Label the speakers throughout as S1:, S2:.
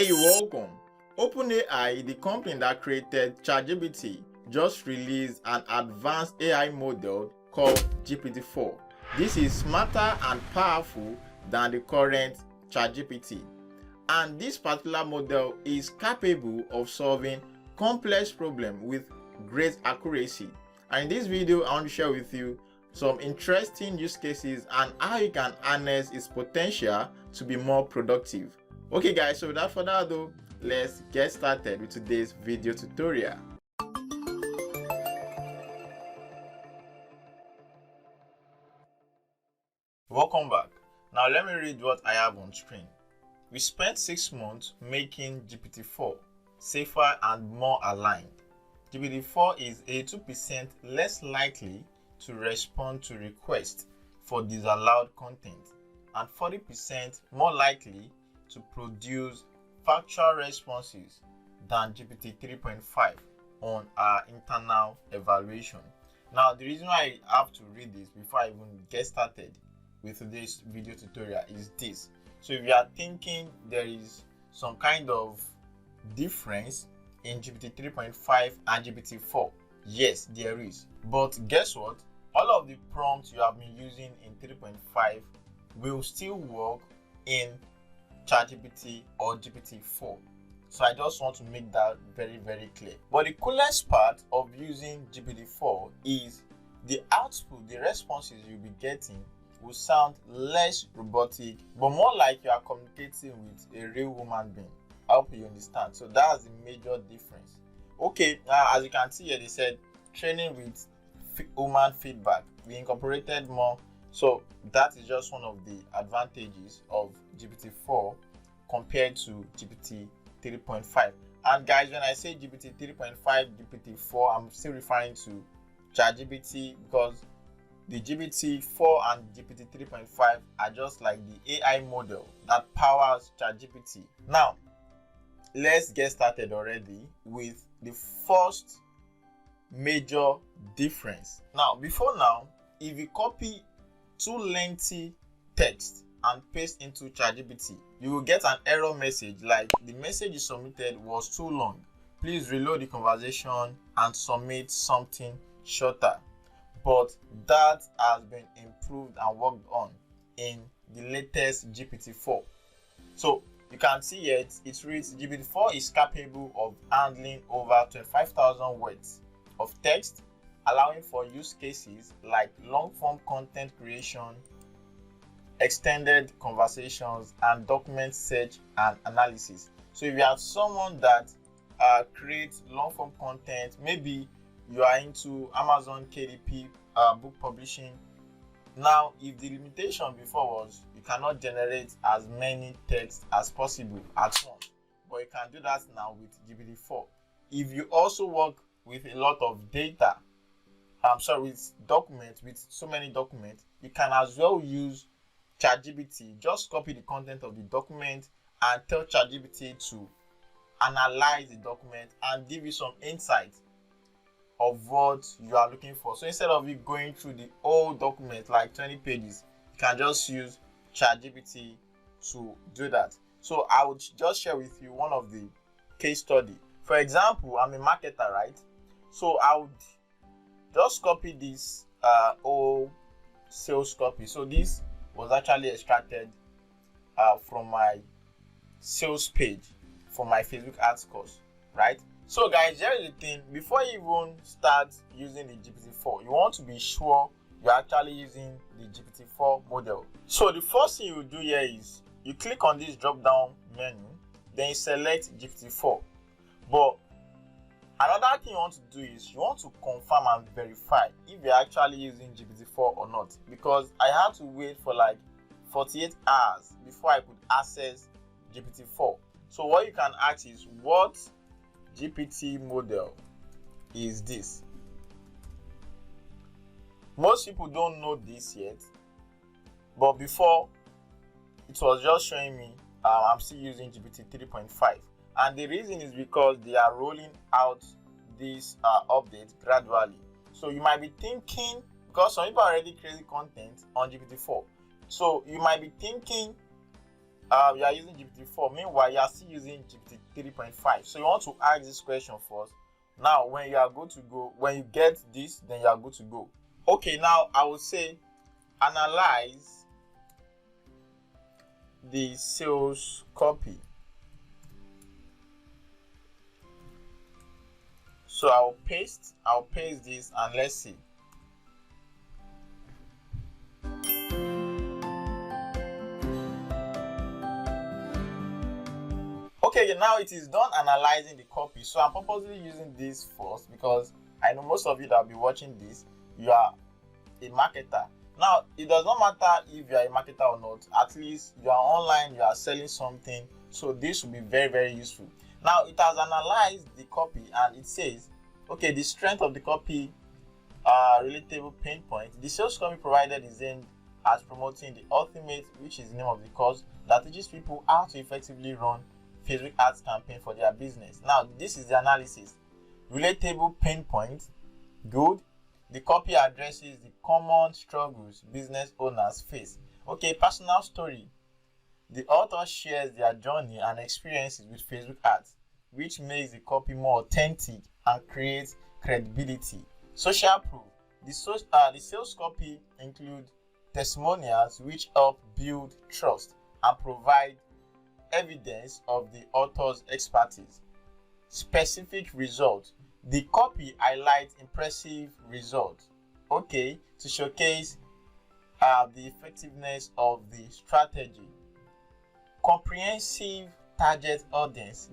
S1: Hey, welcome. OpenAI, the company that created ChatGPT, just released an advanced AI model called GPT-4. This is smarter and powerful than the current ChatGPT. And this particular model is capable of solving complex problems with great accuracy. And in this video, I want to share with you some interesting use cases and how you can harness its potential to be more productive. Okay guys, so without further ado, let's get started with today's video tutorial. Welcome back. Now let me read what I have on screen. We spent 6 months making GPT-4 safer and more aligned. GPT-4 is 82% less likely to respond to requests for disallowed content and 40% more likely to produce factual responses than GPT 3.5 on our internal evaluation. Now, the reason why I have to read this before I even get started with today's video tutorial is this. So if you are thinking there is some kind of difference in GPT 3.5 and GPT 4, yes, there is. But guess what? All of the prompts you have been using in 3.5 will still work in ChatGPT or GPT-4. So I just want to make that very, very clear. But the coolest part of using GPT-4 is the output, the responses you'll be getting will sound less robotic, but more like you are communicating with a real human being. I hope you understand. So that's the major difference. Okay, as you can see here, they said training with human feedback. We incorporated more. So that is just one of the advantages of GPT-4 compared to GPT 3.5. And guys, when I say GPT 3.5, GPT-4, I'm still referring to ChatGPT because the GPT-4 and GPT 3.5 are just like the AI model that powers ChatGPT. Now, let's get started already with the first major difference. Now, if you copy too lengthy text and paste into ChatGPT, you will get an error message like the message you submitted was too long. Please reload the conversation and submit something shorter. But that has been improved and worked on in the latest GPT-4. So you can see here it reads GPT-4 is capable of handling over 25,000 words of text, allowing for use cases like long-form content creation, extended conversations, and document search and analysis. So if you have someone that creates long-form content, maybe you are into Amazon KDP book publishing. Now, if the limitation before was you cannot generate as many text as possible at once, but you can do that now with GPT-4. If you also work with a lot of data, with documents, with so many documents, you can as well use ChatGPT. Just copy the content of the document and tell ChatGPT to analyze the document and give you some insight of what you are looking for. So instead of you going through the whole document like 20 pages, you can just use ChatGPT to do that. So I would just share with you one of the case study. For example, I'm a marketer, right? So I would just copy this whole sales copy. So this was actually extracted from my sales page for my Facebook ads course, right? So guys, here is the thing. Before you even start using the GPT-4, you want to be sure you're actually using the GPT-4 model. So the first thing you do here is you click on this drop down menu, then you select GPT-4. But another thing you want to do is you want to confirm and verify if you're actually using GPT-4 or not, because I had to wait for like 48 hours before I could access GPT-4. So what you can ask is, what GPT model is this? Most people don't know this yet, but before it was just showing me I'm still using GPT 3.5. And the reason is because they are rolling out this update gradually. So you might be thinking, because some people are already creating content on GPT-4, so you might be thinking you are using GPT-4. Meanwhile, you are still using GPT 3.5. So you want to ask this question first. Now, when you are good to go, when you get this, then you are good to go. Okay, now I will say analyze the sales copy. So I'll paste this and let's see. Okay, now it is done analyzing the copy. So I'm purposely using this first because I know most of you that will be watching this, you are a marketer. Now, it does not matter if you are a marketer or not. At least you are online, you are selling something. So this will be very, very useful. Now, it has analyzed the copy and it says, okay, the strength of the copy, relatable pain point. The sales copy provided is aimed at promoting the ultimate, which is the name of the course, that teaches people how to effectively run Facebook ads campaign for their business. Now, this is the analysis. Relatable pain point, good. The copy addresses the common struggles business owners face. Okay, personal story. The author shares their journey and experiences with Facebook ads, which makes the copy more authentic and creates credibility. Social proof. The sales copy include testimonials which help build trust and provide evidence of the author's expertise. Specific results. The copy highlights impressive results, okay, to showcase the effectiveness of the strategy. Comprehensive target audience.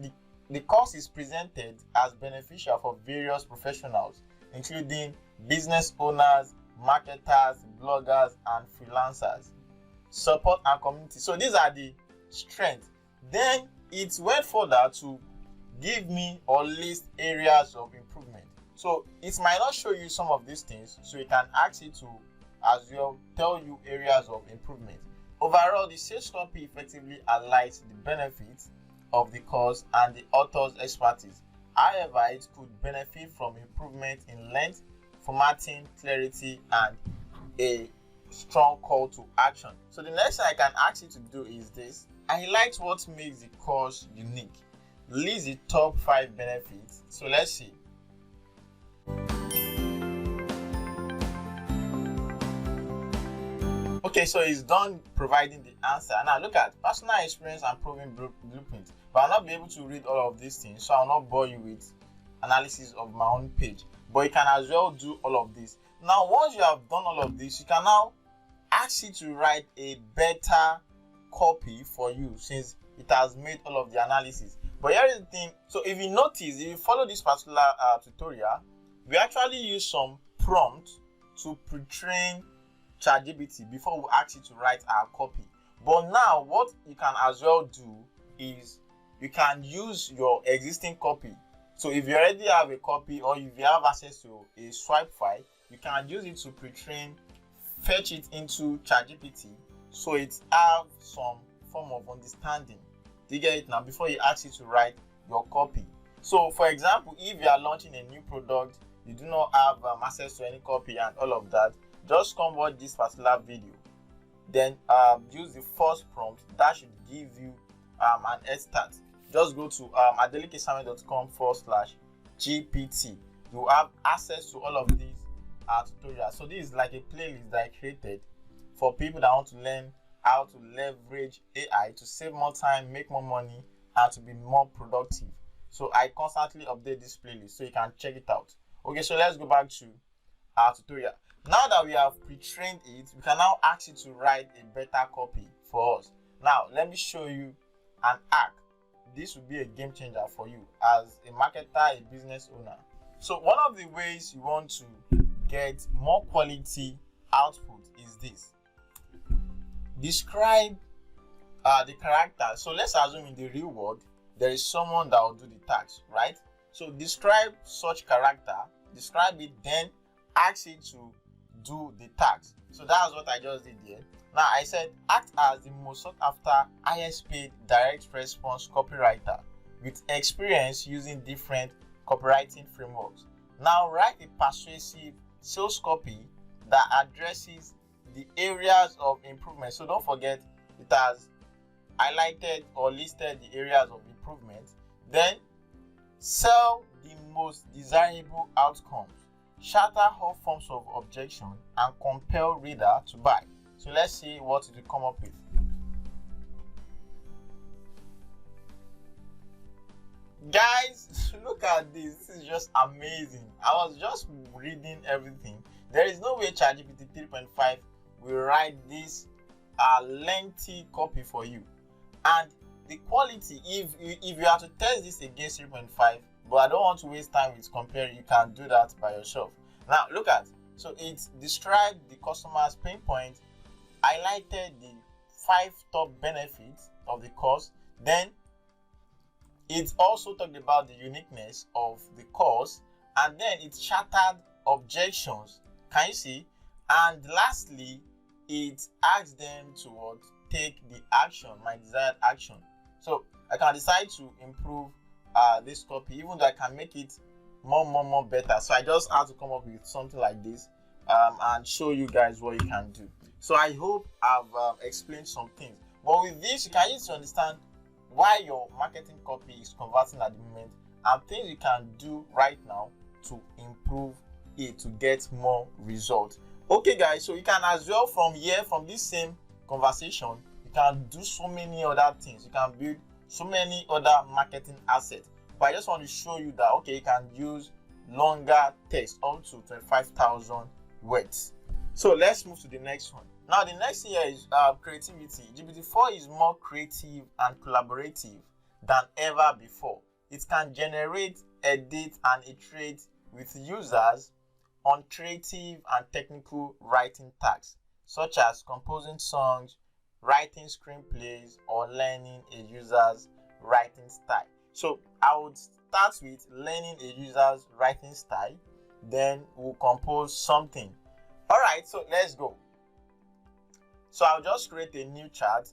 S1: The course is presented as beneficial for various professionals, including business owners, marketers, bloggers, and freelancers. Support and community. So these are the strengths. Then it went further to give me or list areas of improvement. So it might not show you some of these things, so you can ask it to as well tell you areas of improvement. Overall, the sales copy effectively highlights the benefits of the course and the author's expertise. However, it could benefit from improvement in length, formatting, clarity, and a strong call to action. So the next thing I can ask you to do is this. Highlight what makes the course unique. List the top 5 benefits. So let's see. Okay, so it's done providing the answer. Now look at personal experience and proven blueprint. But I'll not be able to read all of these things, so I'll not bore you with analysis of my own page. But you can as well do all of this. Now, once you have done all of this, you can now ask it to write a better copy for you since it has made all of the analysis. But here is the thing. So if you notice, if you follow this particular tutorial, we actually use some prompt to pre-train ChatGPT before we ask it to write our copy. But now what you can as well do is you can use your existing copy. So if you already have a copy or if you have access to a swipe file, you can use it to pre-train, fetch it into ChatGPT so it have some form of understanding. Do you get it now before you ask it to write your copy? So for example, if you are launching a new product, you do not have access to any copy and all of that, just come watch this particular video. Then use the first prompt that should give you an head start. Just go to adelikesame.com/GPT. You have access to all of these tutorials. So this is like a playlist that I created for people that want to learn how to leverage AI to save more time, make more money, and to be more productive. So I constantly update this playlist so you can check it out. Okay, so let's go back to our tutorial. Now that we have pre-trained it, we can now ask it to write a better copy for us. Now, let me show you an hack. This will be a game changer for you as a marketer, a business owner. So one of the ways you want to get more quality output is this. Describe the character. So let's assume in the real world, there is someone that will do the task, right? So describe such character, describe it, then ask it to do the task. So that's what I just did here. Now I said act as the most sought after, highest paid direct response copywriter with experience using different copywriting frameworks. Now write a persuasive sales copy that addresses the areas of improvement. So don't forget, it has highlighted or listed the areas of improvement. Then sell the most desirable outcomes, shatter all forms of objection, and compel reader to buy. So let's see what it will come up with. Guys, look at this. This is just amazing. I was just reading everything. There is no way ChatGPT 3.5 will write this lengthy copy for you. And the quality, if you have to test this against 3.5, but I don't want to waste time with comparing, you can do that by yourself. Now look at, so it described the customer's pain point, highlighted the 5 top benefits of the course, then it also talked about the uniqueness of the course, and then it shattered objections. Can you see? And lastly, it asked them to take the action, my desired action. So I can decide to improve this copy, even though I can make it more better. So I just had to come up with something like this and show you guys what you can do. So I hope I've explained some things. But with this, you can use to understand why your marketing copy is converting at the moment and things you can do right now to improve it to get more results. Okay guys, so you can as well from here, from this same conversation, you can do so many other things. You can build so many other marketing assets. But I just want to show you that okay, you can use longer text up to 25,000 words. So let's move to the next one. Now the next here is creativity. GPT-4 is more creative and collaborative than ever before. It can generate, edit, and iterate with users on creative and technical writing tasks, such as composing songs, writing screenplays, or learning a user's writing style. So I would start with learning a user's writing style, then we'll compose something. All right, so let's go. So I'll just create a new chart,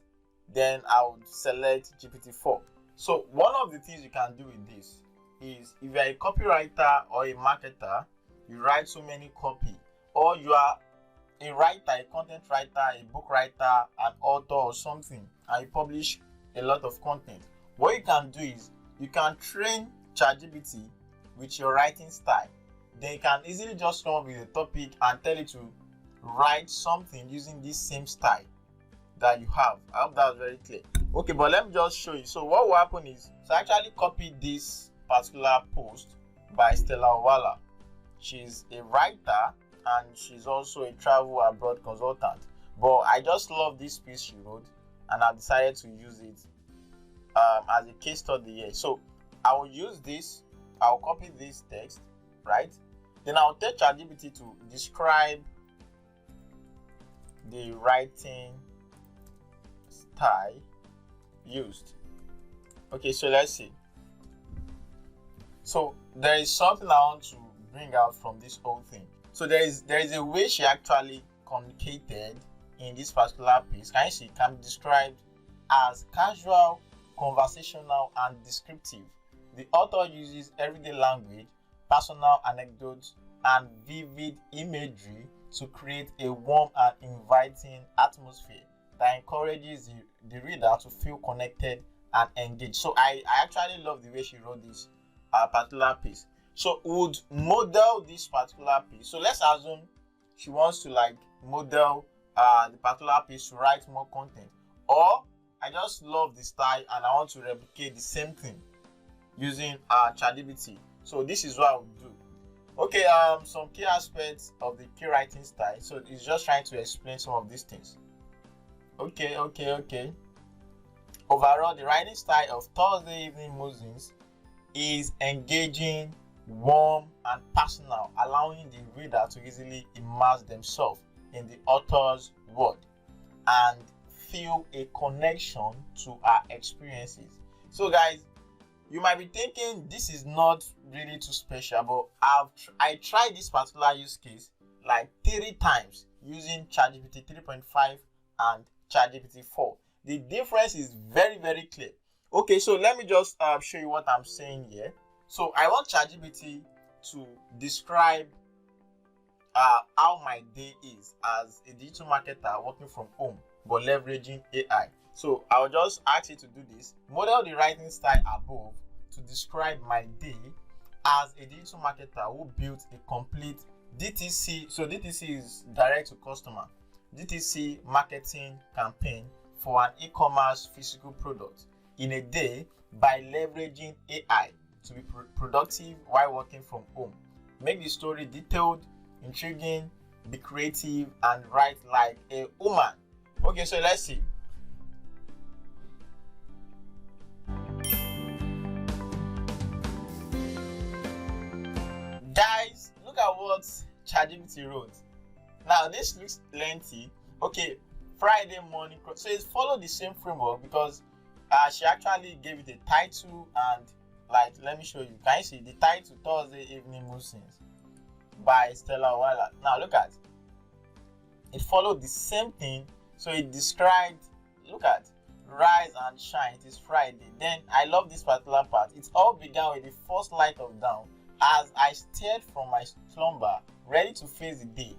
S1: then I would select GPT-4. So one of the things you can do with this is if you're a copywriter or a marketer, you write so many copy, or you are a writer, a content writer, a book writer, an author or something, and you publish a lot of content. What you can do is you can train ChatGPT with your writing style. Then you can easily just come up with a topic and tell it to write something using this same style that you have. I hope that was very clear. Okay, but let me just show you. So what will happen is, so I actually copied this particular post by Stella Owala. She's a writer and she's also a travel abroad consultant. But I just love this piece she wrote and I've decided to use it as a case study here. So I will use this, I'll copy this text, right? Then I'll tell ChatGPT to describe the writing style used. Okay, so let's see. So there is something I want to bring out from this whole thing. So there is a way she actually communicated in this particular piece. Can you see? It can be described as casual, conversational, and descriptive. The author uses everyday language, personal anecdotes, and vivid imagery to create a warm and inviting atmosphere that encourages the reader to feel connected and engaged. So I actually love the way she wrote this particular piece. So would model this particular piece. So let's assume she wants to like model the particular piece to write more content, or I just love the style and I want to replicate the same thing using ChatGPT. So this is what I would do. Okay, some key aspects of the key writing style. So it's just trying to explain some of these things. Okay. Overall, the writing style of Thursday Evening Musings is engaging, warm, and personal, allowing the reader to easily immerse themselves in the author's word and feel a connection to our experiences. So guys, you might be thinking this is not really too special, but I tried this particular use case like 3 times using ChatGPT 3.5 and ChatGPT 4. The difference is very clear. Okay, so let me just show you what I'm saying here. So I want ChatGPT to describe how my day is as a digital marketer working from home but leveraging AI. So I'll just ask you to do this. Model the writing style above to describe my day as a digital marketer who built a complete DTC. So DTC is direct to customer. DTC marketing campaign for an e-commerce physical product in a day by leveraging AI to be productive while working from home. Make the story detailed, intriguing, be creative, and write like a woman. Okay, so let's see. Guys, look at what ChatGPT wrote. Now, this looks lengthy. Okay, Friday morning. So it followed the same framework because she actually gave it a title and like, let me show you. Can you see the title? Thursday Evening Musings by Stella Weiler. Now look at it. Followed the same thing. So it described, look at, rise and shine. It is Friday. Then I love this particular part. It all began with the first light of dawn as I stared from my slumber, ready to face the day.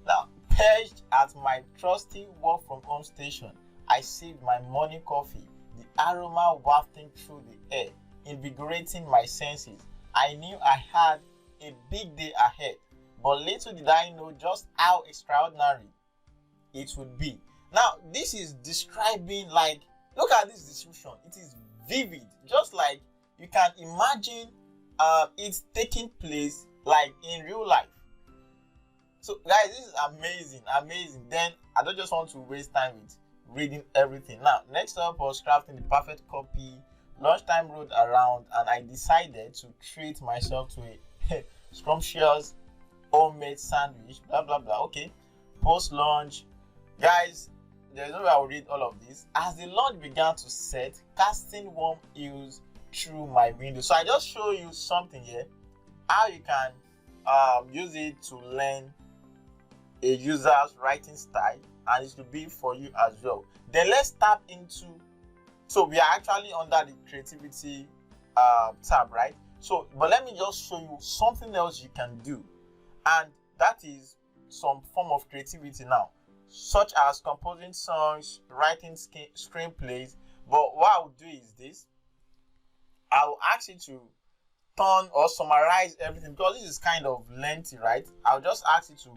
S1: Now, perched at my trusty work from home station, I sipped my morning coffee, the aroma wafting through the air, invigorating my senses. I knew I had a big day ahead, but little did I know just how extraordinary it would be. Now, this is describing, like, look at this description. It is vivid, just like you can imagine it's taking place like in real life. So guys, this is amazing. Then I don't just want to waste time with reading everything. Now, next up was crafting the perfect copy. Lunchtime rolled around and I decided to treat myself to a scrumptious homemade sandwich, blah blah blah. Okay, post lunch, guys, there's no way I will read all of this. As the lunch began to set, casting warm hues through my window. So I just show you something here, how you can use it to learn a user's writing style, and it will be for you as well. Then let's tap into, so we are actually under the creativity tab, right? So but let me just show you something else you can do, and that is some form of creativity now, such as composing songs, writing screenplays. But what I will do is this: I will ask you to turn or summarize everything, because this is kind of lengthy, right? I'll just ask you to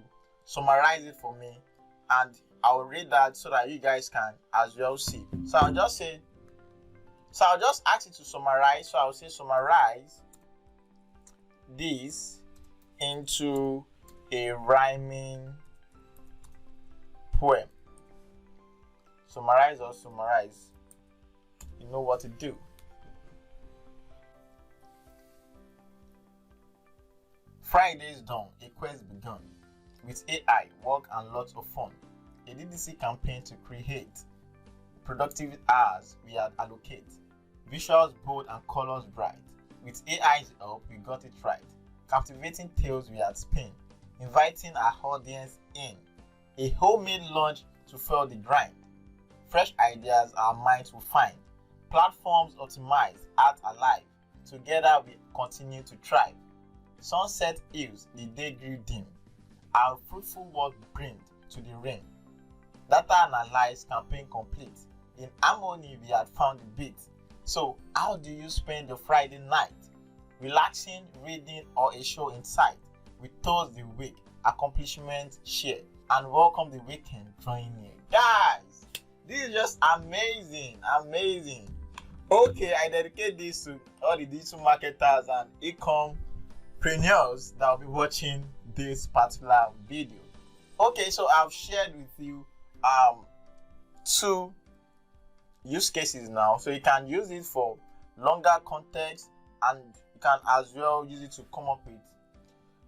S1: summarize it for me, and I'll read that so that you guys can as well see. So I'll just ask you to summarize. So I'll say summarize this into a rhyming poem. Summarize. You know what to do. Friday's done, a quest begun. With AI, work and lots of fun. A DDC campaign to create productive hours we had allocate. Visuals bold and colors bright. With AI's help, we got it right. Captivating tales we had spin. Inviting our audience in. A homemade lunch to fuel the grind. Fresh ideas our minds will find. Platforms optimized, art alive. Together we continue to thrive. Sunset hills, the day grew dim. Our fruitful work bring to the ring. Data analyzed, campaign complete. In harmony, we had found the beat. So, how do you spend your Friday night? Relaxing, reading, or a show in sight? We toast the week, accomplishments shared, and welcome the weekend drawing near. Guys, this is just amazing. Okay, I dedicate this to all the digital marketers and e-compreneurs that will be watching this particular video. Okay, so I've shared with you two use cases now, so you can use it for longer context, and you can as well use it to come up with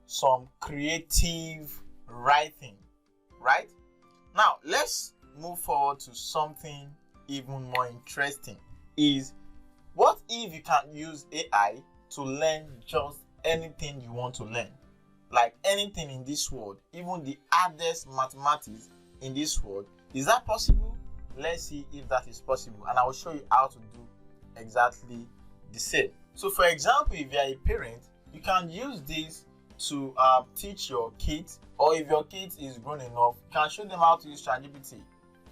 S1: some creative writing. Right now, let's move forward to something even more interesting. Is what if you can use AI to learn just anything you want to learn? Like anything in this world, even the hardest mathematics in this world. Is that possible? Let's see if that is possible, and I will show you how to do exactly the same. So for example, if you are a parent, you can use this to teach your kids, or if your kid is grown enough, you can show them how to use ChatGPT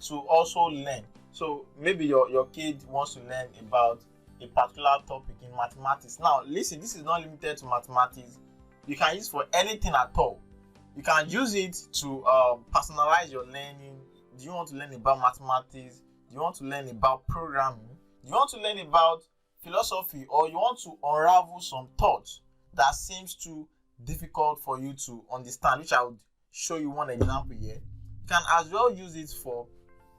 S1: to also learn So maybe your kid wants to learn about a particular topic in mathematics. Now listen, this is not limited to mathematics. You can use for anything at all. You can use it to personalize your learning. Do you want to learn about mathematics? Do you want to learn about programming? Do you want to learn about philosophy, or you want to unravel some thoughts that seems too difficult for you to understand, which I would show you one example here. You can as well use it for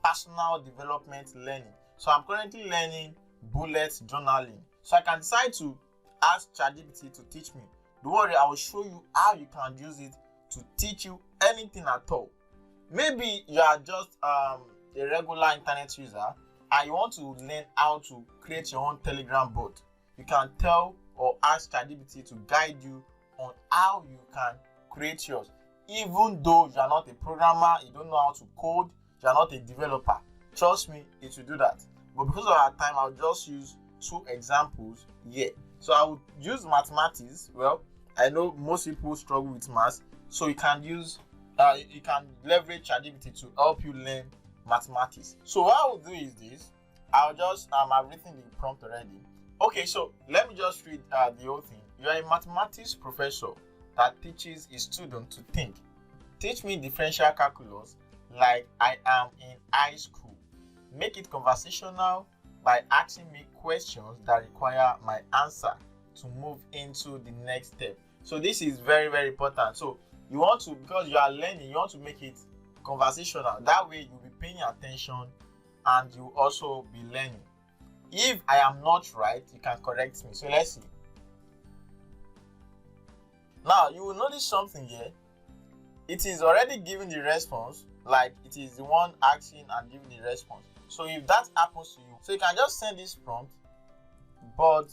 S1: personal development learning. So I'm currently learning bullet journaling. So I can decide to ask ChatGPT to teach me. Don't worry, I will show you how you can use it to teach you anything at all. Maybe you are just a regular internet user and you want to learn how to create your own Telegram bot. You can tell or ask ChatGPT to guide you on how you can create yours. Even though you are not a programmer, you don't know how to code, you are not a developer, trust me, it will do that. But because of our time, I'll just use 2 examples here. So I would use mathematics. Well, I know most people struggle with maths, so you can use you can leverage ChatGPT to help you learn mathematics. So what I will do is this. I'll just I've written the prompt already. Okay, so let me just read the whole thing. You are a mathematics professor that teaches a student to think. Teach me differential calculus like I am in high school. Make it conversational by asking me questions that require my answer to move into the next step. So this is very, very important. So you want to, because you are learning, you want to make it conversational. That way you'll be paying attention and you also be learning. If I am not right, you can correct me. So let's see. Now you will notice something here. It is already giving the response, like it is the one asking and giving the response. So if that happens to you, so you can just send this prompt, but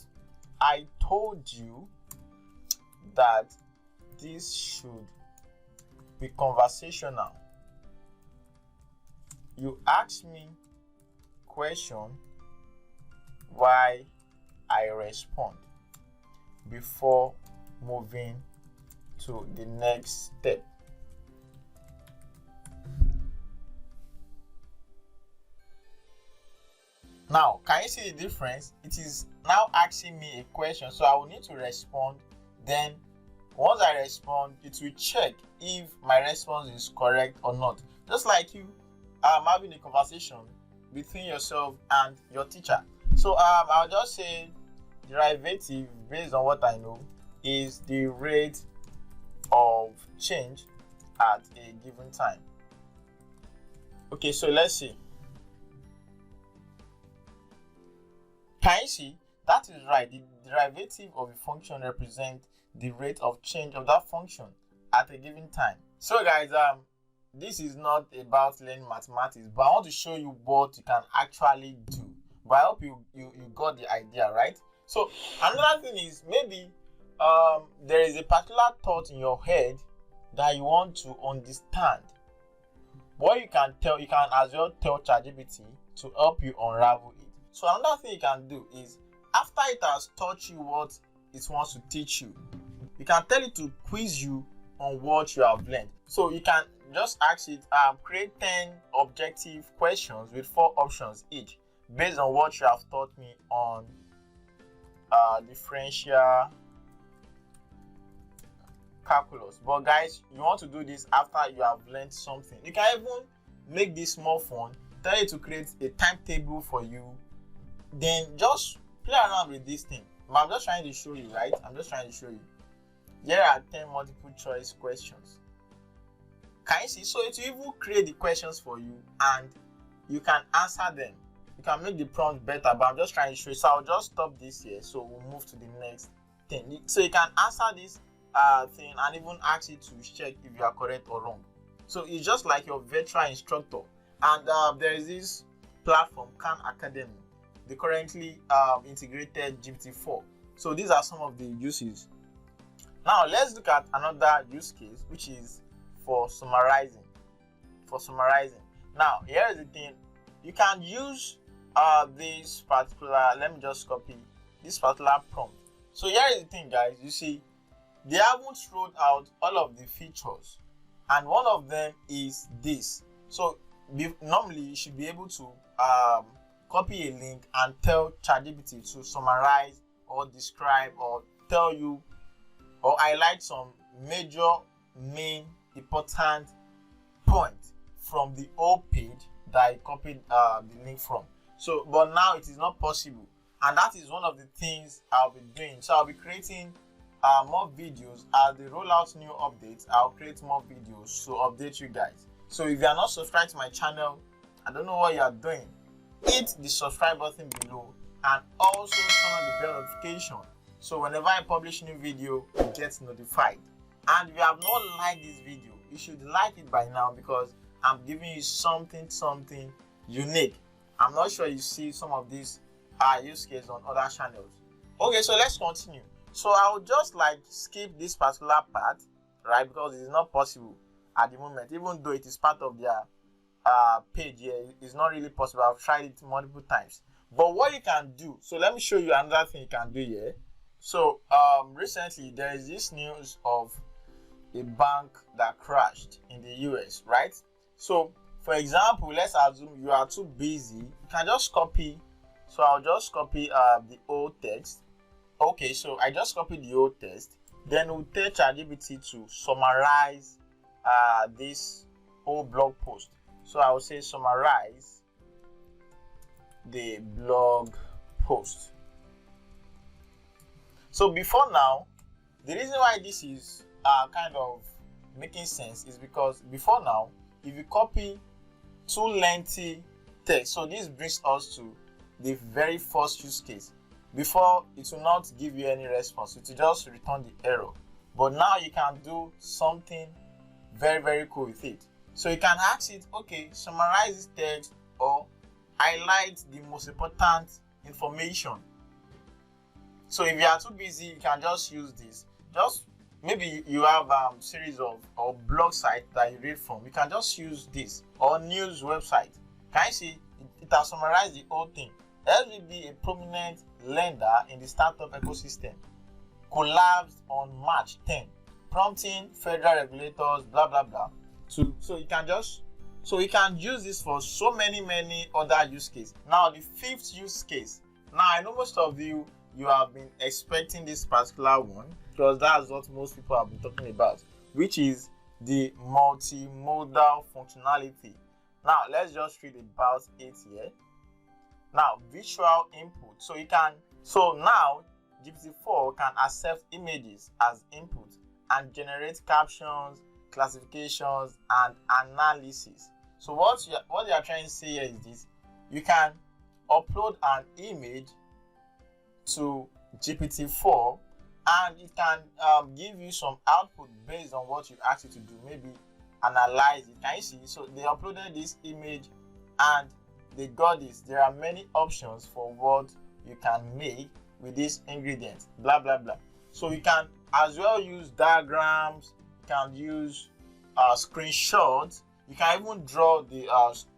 S1: I told you that this should be conversational. You ask me question why I respond before moving to the next step. Now, can you see the difference? It is now asking me a question, so I will need to respond. Then, once I respond, it will check if my response is correct or not. Just like you having a conversation between yourself and your teacher. So, I'll just say derivative, based on what I know, is the rate of change at a given time. Okay, so let's see. Can you see? That is right. The derivative of a function represents the rate of change of that function at a given time. So guys, this is not about learning mathematics, but I want to show you what you can actually do. But I hope you got the idea, right? So another thing is, maybe there is a particular thought in your head that you want to understand. What you can as well tell ChatGPT to help you unravel it. So another thing you can do is, after it has taught you what it wants to teach you, you can tell it to quiz you on what you have learned. So you can just ask it, create 10 objective questions with 4 options each, based on what you have taught me on differential calculus. But guys, you want to do this after you have learned something. You can even make this more fun. Tell it to create a timetable for you. Then just play around with this thing. But I'm just trying to show you, right? I'm just trying to show you. Here are 10 multiple choice questions. Can you see? So it will even create the questions for you and you can answer them. You can make the prompt better, but I'm just trying to show you. So I'll just stop this here. So we'll move to the next thing. So you can answer this thing and even ask it to check if you are correct or wrong. So it's just like your virtual instructor. And there is this platform, Khan Academy. They currently integrated GPT-4. So these are some of the uses. Now let's look at another use case, which is for summarizing. Now here is the thing. You can use this particular, let me just copy this particular prompt. So here is the thing, guys. You see, they haven't rolled out all of the features, and one of them is this. So normally you should be able to copy a link and tell ChatGPT to summarize or describe or tell you or highlight some major, main, important points from the whole page that I copied the link from. So, but now it is not possible, and that is one of the things I'll be doing. So I'll be creating more videos as they roll out new updates. I'll create more videos to update you guys. So if you are not subscribed to my channel, I don't know what you are doing. Hit the subscribe button below and also turn on the bell notification so whenever I publish new video, you get notified. And if you have not liked this video, you should like it by now because I'm giving you something unique. I'm not sure you see some of these use cases on other channels. Okay, so let's continue. So I will just like skip this particular part, right? Because it is not possible at the moment, even though it is part of their page here. It's not really possible. I've tried it multiple times. But what you can do, so let me show you another thing you can do here. So recently there is this news of a bank that crashed in the US, right? So for example, let's assume you are too busy, you can just copy. So I'll just copy the old text. Okay, so I just copied the old text. Then we'll tell ChatGPT to summarize this whole blog post. So I will say summarize the blog post. So before now, the reason why this is kind of making sense is because before now, if you copy too lengthy text, so this brings us to the very first use case. Before, it will not give you any response, it will just return the error. But now you can do something very cool with it. So you can ask it, okay, summarize this text or highlight the most important information. So if you are too busy, you can just use this. Just maybe you have series of or blog site that you read from. You can just use this or news website. Can you see it has summarized the whole thing? SVB, a prominent lender in the startup ecosystem, collapsed on March 10, prompting federal regulators, blah blah blah. So you can use this for so many other use cases. Now the fifth use case. Now I know most of you have been expecting this particular one because that's what most people have been talking about, which is the multimodal functionality. Now let's just read about it here. Now visual input. So now GPT-4 can accept images as input and generate captions, classifications, and analysis. So what they are trying to say here is this: you can upload an image to GPT-4 and it can give you some output based on what you ask it to do. Maybe analyze it. Can you see? So they uploaded this image and they got this. There are many options for what you can make with these ingredients, blah blah blah. So you can as well use diagrams, you can use screenshots, you can even draw the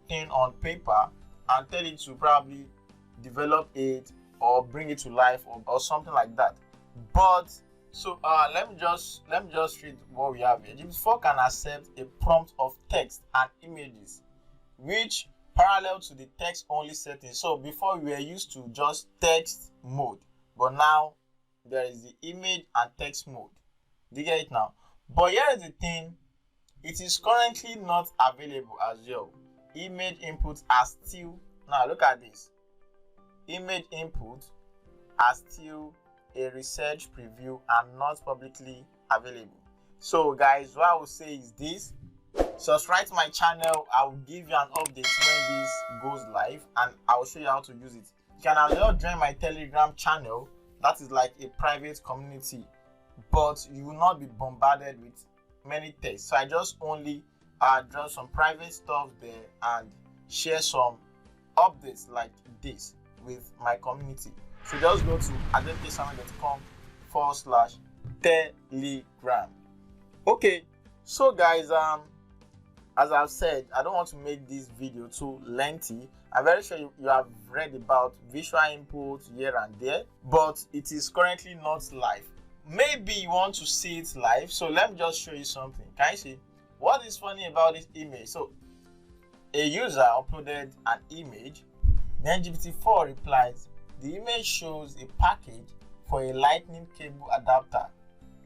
S1: thing on paper and tell it to probably develop it or bring it to life or something like that. But so let me just read what we have here. GPT-4 can accept a prompt of text and images which parallel to the text only setting. So before we were used to just text mode, but now there is the image and text mode. Do you get it now? But here is the thing, it is currently not available as well. Image inputs are still, now look at this, image input are still a research preview and not publicly available. So guys, what I will say is this: subscribe to my channel. I will give you an update when this goes live and I will show you how to use it. You can as well join my Telegram channel. That is like a private community, but you will not be bombarded with many texts. So I just only draw some private stuff there and share some updates like this with my community. So just go to adeptsamuel.com/telegram. Okay, so guys, as I've said, I don't want to make this video too lengthy. I'm very sure you have read about visual input here and there, but it is currently not live. Maybe you want to see it live, so let me just show you something. Can you see what is funny about this image? So a user uploaded an image Then GPT-4 replies, the image shows a package for a lightning cable adapter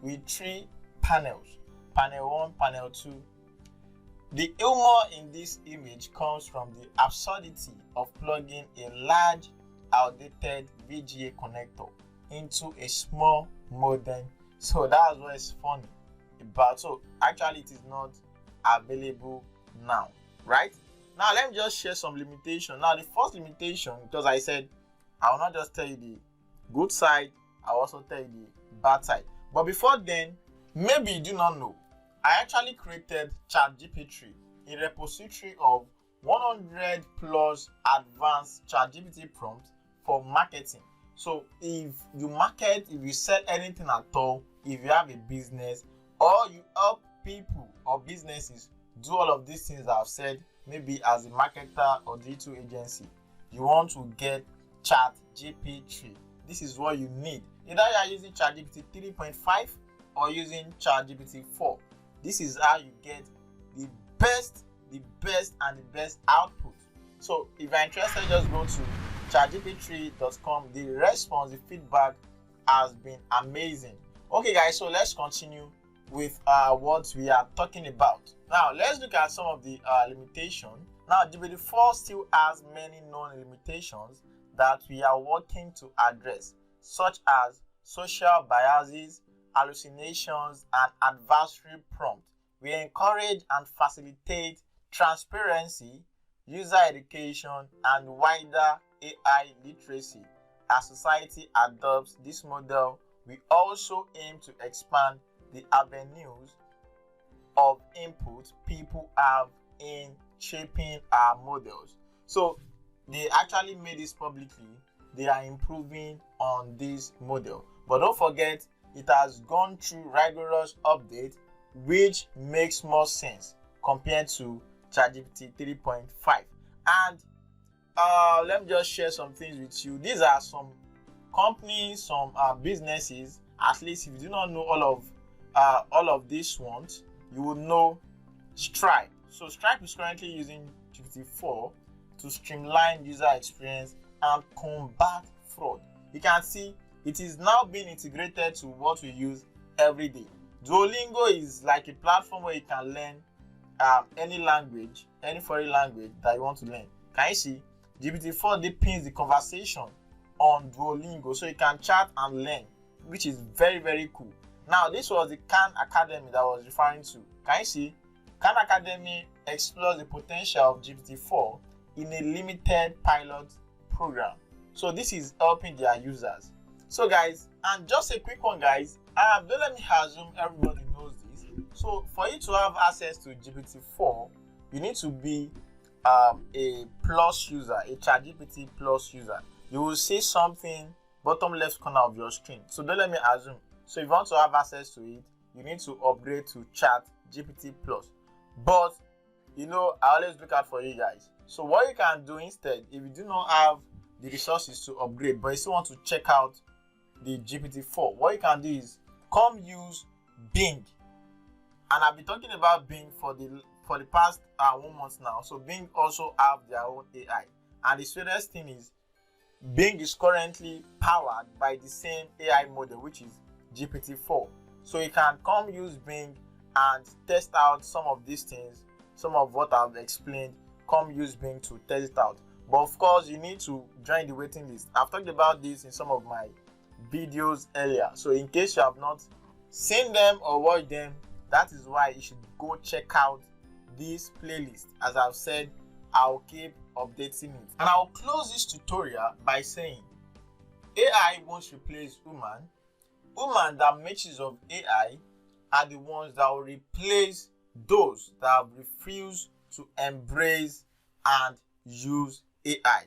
S1: with 3 panels, panel 1, panel 2. The humor in this image comes from the absurdity of plugging a large, outdated VGA connector into a small modem. So that's what is funny about. So actually it is not available now, right? Now let me just share some limitations. Now the first limitation, because I said I will not just tell you the good side, I will also tell you the bad side. But before then, maybe you do not know, I actually created ChatGPT, a repository of 100 plus advanced ChatGPT prompts for marketing. So if you market, if you sell anything at all, if you have a business, or you help people or businesses do all of these things I've said, maybe as a marketer or digital agency, you want to get ChatGPT. This is what you need. Either you are using ChatGPT 3.5 or using ChatGPT 4. This is how you get the best and the best output. So if you're interested, just go to chatgpt3.com. The response, the feedback has been amazing. Okay guys, so let's continue with what we are talking about. Now let's look at some of the limitations. Now GPT-4 still has many known limitations that we are working to address, such as social biases, hallucinations, and adversary prompts. We encourage and facilitate transparency, user education, and wider AI literacy. As society adopts this model, we also aim to expand the avenues of input people have in shaping our models. So they actually made this publicly. They are improving on this model. But don't forget, it has gone through rigorous update, which makes more sense compared to ChatGPT 3.5. And let me just share some things with you. These are some companies, some businesses. At least if you do not know all of these ones, you will know Stripe. So Stripe is currently using GPT-4 to streamline user experience and combat fraud. You can see it is now being integrated to what we use every day. Duolingo is like a platform where you can learn any language, any foreign language that you want to learn. Can you see? GPT-4 deepens the conversation on Duolingo, so you can chat and learn, which is very, very cool. Now, this was the Khan Academy that I was referring to. Can you see? Khan Academy explores the potential of GPT-4 in a limited pilot program. So this is helping their users. So guys, and just a quick one guys, don't let me assume everybody knows this. So for you to have access to GPT-4, you need to be a plus user, a ChatGPT plus user. You will see something bottom left corner of your screen. So don't let me assume. So if you want to have access to it, you need to upgrade to ChatGPT plus. But you know, I always look out for you guys. So what you can do instead, if you do not have the resources to upgrade, but you still want to check out the GPT-4, what you can do is come use Bing. And I've been talking about Bing for the past 1 month now. So Bing also have their own AI. And the sweetest thing is Bing is currently powered by the same AI model, which is GPT-4. So you can come use Bing and test out some of these things, some of what I've explained. Come use Bing to test it out. But of course, you need to join the waiting list. I've talked about this in some of my videos earlier. So in case you have not seen them or watched them, that is why you should go check out this playlist. As I've said, I'll keep updating it. And I'll close this tutorial by saying AI won't replace human. Human that makes use of AI are the ones that will replace those that have refused to embrace and use AI.